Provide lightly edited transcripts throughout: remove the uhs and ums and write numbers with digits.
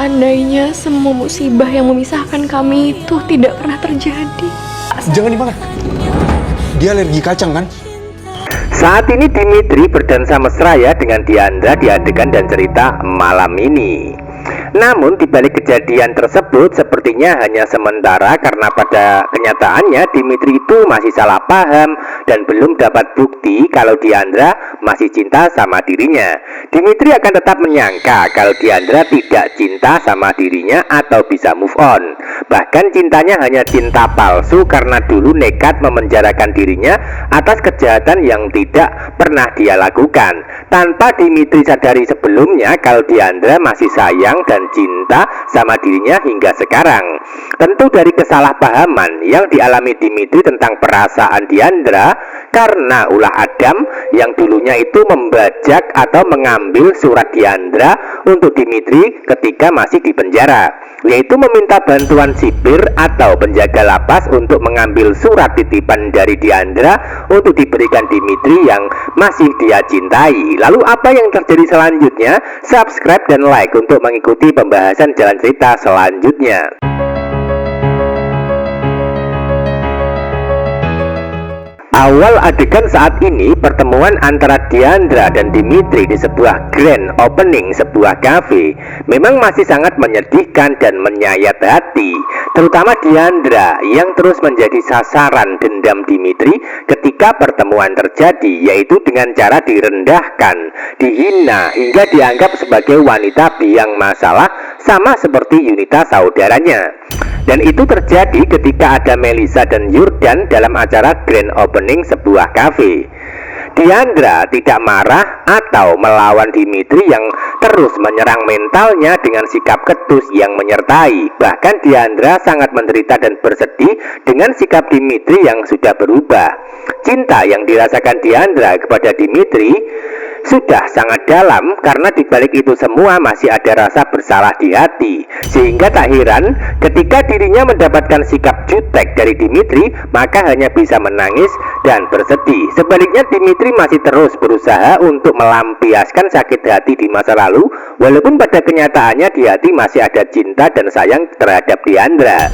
seandainya semua musibah yang memisahkan kami itu tidak pernah terjadi. Jangan dimakan. Dia alergi kacang kan? Saat ini Dimitri berdansa mesra ya dengan Diandra di adegan dan cerita malam ini. Namun di balik kejadian tersebut sepertinya hanya sementara karena pada kenyataannya Dimitri itu masih salah paham dan belum dapat bukti kalau Diandra masih cinta sama dirinya. Dimitri akan tetap menyangka kalau Diandra tidak cinta sama dirinya atau bisa move on. Bahkan cintanya hanya cinta palsu karena dulu nekat memenjarakan dirinya atas kejahatan yang tidak pernah dia lakukan. Tanpa Dimitri sadari sebelumnya kalau Diandra masih sayang dan cinta sama dirinya hingga sekarang. Tentu dari kesalahpahaman yang dialami Dimitri tentang perasaan Diandra karena ulah Adam yang dulunya itu membajak atau mengambil surat Diandra untuk Dimitri ketika masih di penjara, yaitu meminta bantuan sipir atau penjaga lapas untuk mengambil surat titipan dari Diandra untuk diberikan Dimitri yang masih dia cintai. Lalu apa yang terjadi selanjutnya? Subscribe dan like untuk mengikuti pembahasan jalan cerita selanjutnya. Awal adegan saat ini pertemuan antara Diandra dan Dimitri di sebuah grand opening sebuah cafe memang masih sangat menyedihkan dan menyayat hati, terutama Diandra yang terus menjadi sasaran dendam Dimitri ketika pertemuan terjadi, yaitu dengan cara direndahkan, dihina hingga dianggap sebagai wanita biang masalah sama seperti Yunita saudaranya. Dan itu terjadi ketika ada Melisa dan Yurdan dalam acara grand opening sebuah kafe. Diandra tidak marah atau melawan Dimitri yang terus menyerang mentalnya dengan sikap ketus yang menyertai. Bahkan Diandra sangat menderita dan bersedih dengan sikap Dimitri yang sudah berubah. Cinta yang dirasakan Diandra kepada Dimitri sudah sangat dalam karena dibalik itu semua masih ada rasa bersalah di hati, sehingga tak heran ketika dirinya mendapatkan sikap jutek dari Dimitri maka hanya bisa menangis dan bersedih. Sebaliknya Dimitri masih terus berusaha untuk melampiaskan sakit hati di masa lalu, walaupun pada kenyataannya di hati masih ada cinta dan sayang terhadap Diandra.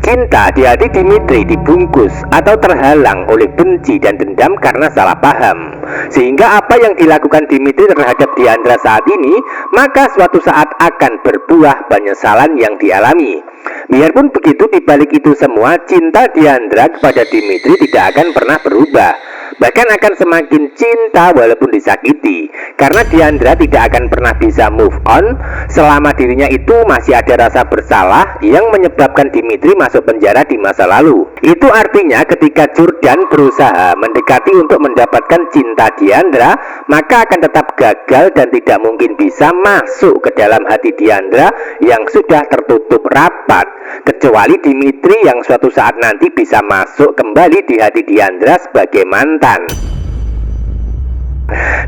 Cinta di hati Dimitri dibungkus atau terhalang oleh benci dan dendam karena salah paham, sehingga apa yang dilakukan Dimitri terhadap Diandra saat ini maka suatu saat akan berbuah penyesalan yang dialami. Biarpun begitu, di balik itu semua cinta Diandra kepada Dimitri tidak akan pernah berubah, bahkan akan semakin cinta walaupun disakiti, karena Diandra tidak akan pernah bisa move on selama dirinya itu masih ada rasa bersalah yang menyebabkan Dimitri masuk penjara di masa lalu. Itu artinya ketika Jordan berusaha mendekati untuk mendapatkan cinta Diandra, maka akan tetap gagal dan tidak mungkin bisa masuk ke dalam hati Diandra yang sudah tertutup rapat, kecuali Dimitri yang suatu saat nanti bisa masuk kembali di hati Diandra sebagai mantan.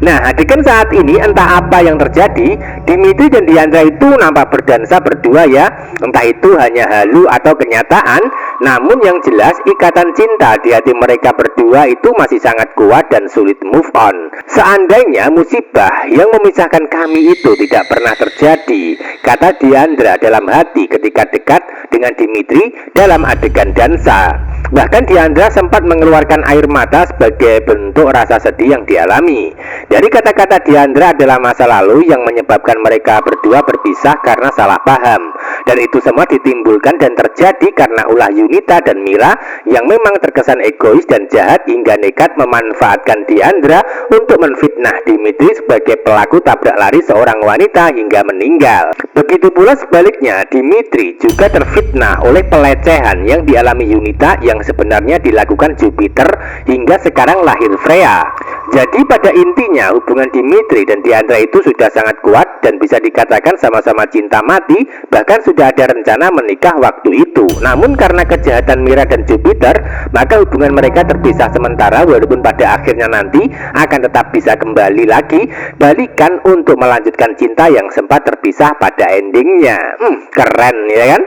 Nah, adegan saat ini entah apa yang terjadi, Dimitri dan Diandra itu nampak berdansa berdua ya. Entah itu hanya halu atau kenyataan, namun yang jelas ikatan cinta di hati mereka berdua itu masih sangat kuat dan sulit move on. Seandainya musibah yang memisahkan kami itu tidak pernah terjadi, kata Diandra dalam hati ketika dekat dengan Dimitri dalam adegan dansa. Bahkan Diandra sempat mengeluarkan air mata sebagai bentuk rasa sedih yang dialami. Dari kata-kata Diandra adalah masa lalu yang menyebabkan mereka berdua berpisah karena salah paham. Dan itu semua ditimbulkan dan terjadi karena ulah Yunita dan Mira yang memang terkesan egois dan jahat hingga nekat memanfaatkan Diandra untuk menfitnah Dimitri sebagai pelaku tabrak lari seorang wanita hingga meninggal. Begitu pula sebaliknya, Dimitri juga terfitnah oleh pelecehan yang dialami Yunita yang sebenarnya dilakukan Jupiter hingga sekarang lahir Freya. Jadi pada intinya hubungan Dimitri dan Diandra itu sudah sangat kuat dan bisa dikatakan sama-sama cinta mati, bahkan sudah ada rencana menikah waktu itu. Namun karena kejahatan Mira dan Jupiter, maka hubungan mereka terpisah sementara, walaupun pada akhirnya nanti akan tetap bisa kembali lagi balikan untuk melanjutkan cinta yang sempat terpisah pada endingnya. Keren ya kan?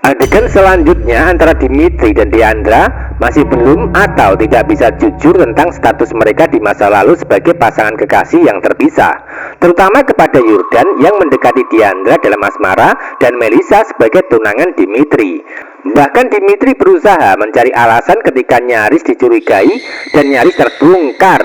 Adegan selanjutnya antara Dimitri dan Diandra masih belum atau tidak bisa jujur tentang status mereka di masa lalu sebagai pasangan kekasih yang terpisah, terutama kepada Yurdan yang mendekati Diandra dalam asmara dan Melisa sebagai tunangan Dimitri. Bahkan Dimitri berusaha mencari alasan ketika nyaris dicurigai dan nyaris terbongkar.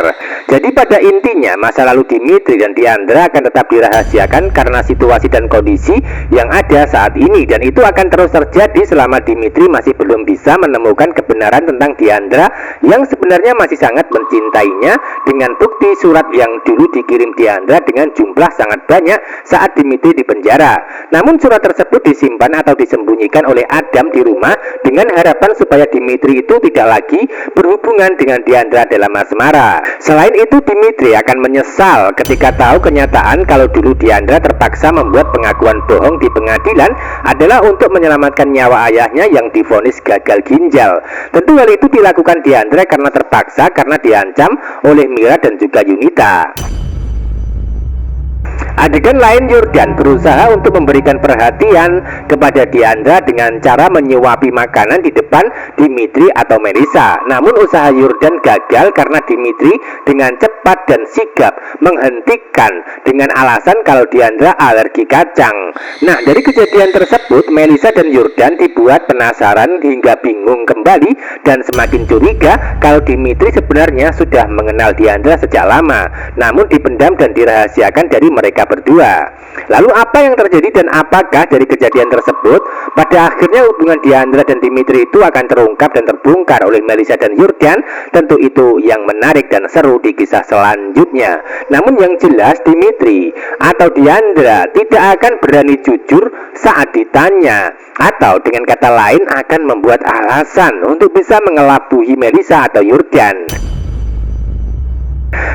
Jadi pada intinya masa lalu Dimitri dan Diandra akan tetap dirahasiakan karena situasi dan kondisi yang ada saat ini, dan itu akan terus terjadi selama Dimitri masih belum bisa menemukan kebenaran tentang Diandra yang sebenarnya masih sangat mencintainya, dengan bukti surat yang dulu dikirim Diandra dengan jumlah sangat banyak saat Dimitri di penjara. Namun surat tersebut disimpan atau disembunyikan oleh Adam di rumah dengan harapan supaya Dimitri itu tidak lagi berhubungan dengan Diandra dalam asmara. Selain itu, Dimitri akan menyesal ketika tahu kenyataan kalau dulu Diandra terpaksa membuat pengakuan bohong di pengadilan adalah untuk menyelamatkan nyawa ayahnya yang divonis gagal ginjal. Tentu hal itu dilakukan Diandra karena terpaksa, karena diancam oleh Mira dan juga Yunita. Adegan lain, Yurdan berusaha untuk memberikan perhatian kepada Diandra dengan cara menyuapi makanan di depan Dimitri atau Melisa. Namun usaha Yurdan gagal karena Dimitri dengan cepat dan sigap menghentikan dengan alasan kalau Diandra alergi kacang. Nah, dari kejadian tersebut Melisa dan Yurdan dibuat penasaran hingga bingung kembali dan semakin curiga kalau Dimitri sebenarnya sudah mengenal Diandra sejak lama, namun dipendam dan dirahasiakan dari mereka berdua. Lalu apa yang terjadi dan apakah dari kejadian tersebut pada akhirnya hubungan Diandra dan Dimitri itu akan terungkap dan terbongkar oleh Melisa dan Yurdan? Tentu itu yang menarik dan seru di kisah selanjutnya. Namun yang jelas Dimitri atau Diandra tidak akan berani jujur saat ditanya, atau dengan kata lain akan membuat alasan untuk bisa mengelabui Melisa atau Yurdan.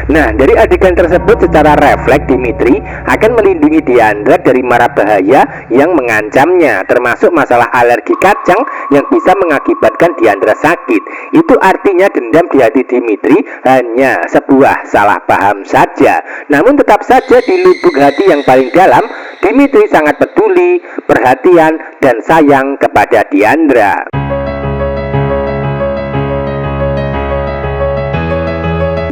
Nah, dari adegan tersebut secara refleks Dimitri akan melindungi Diandra dari mara bahaya yang mengancamnya, termasuk masalah alergi kacang yang bisa mengakibatkan Diandra sakit. Itu artinya dendam di hati Dimitri hanya sebuah salah paham saja. Namun tetap saja di lubuk hati yang paling dalam, Dimitri sangat peduli, perhatian, dan sayang kepada Diandra.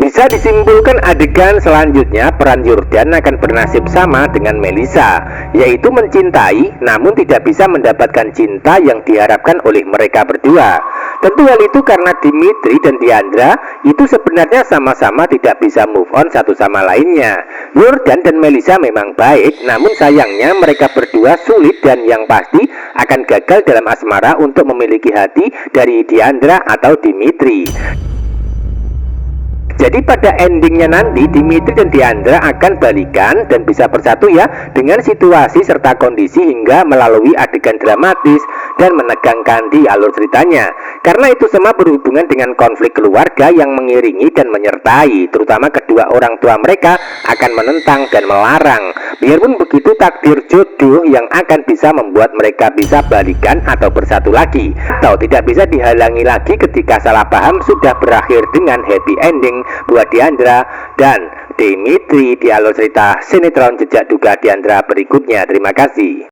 Bisa disimpulkan adegan selanjutnya peran Yurdan akan bernasib sama dengan Melisa, yaitu mencintai namun tidak bisa mendapatkan cinta yang diharapkan oleh mereka berdua. Tentu hal itu karena Dimitri dan Diandra itu sebenarnya sama-sama tidak bisa move on satu sama lainnya. Yurdan dan Melisa memang baik, namun sayangnya mereka berdua sulit dan yang pasti akan gagal dalam asmara untuk memiliki hati dari Diandra atau Dimitri. Jadi pada endingnya nanti Dimitri dan Diandra akan balikan dan bisa bersatu ya, dengan situasi serta kondisi hingga melalui adegan dramatis dan menegangkan di alur ceritanya. Karena itu semua berhubungan dengan konflik keluarga yang mengiringi dan menyertai, terutama kedua orang tua mereka akan menentang dan melarang. Biarpun begitu, takdir jodoh yang akan bisa membuat mereka bisa balikan atau bersatu lagi, atau tidak bisa dihalangi lagi ketika salah paham sudah berakhir dengan happy ending buat Diandra dan Dimitri di alur cerita sinetron Jejak Duga Diandra berikutnya. Terima kasih.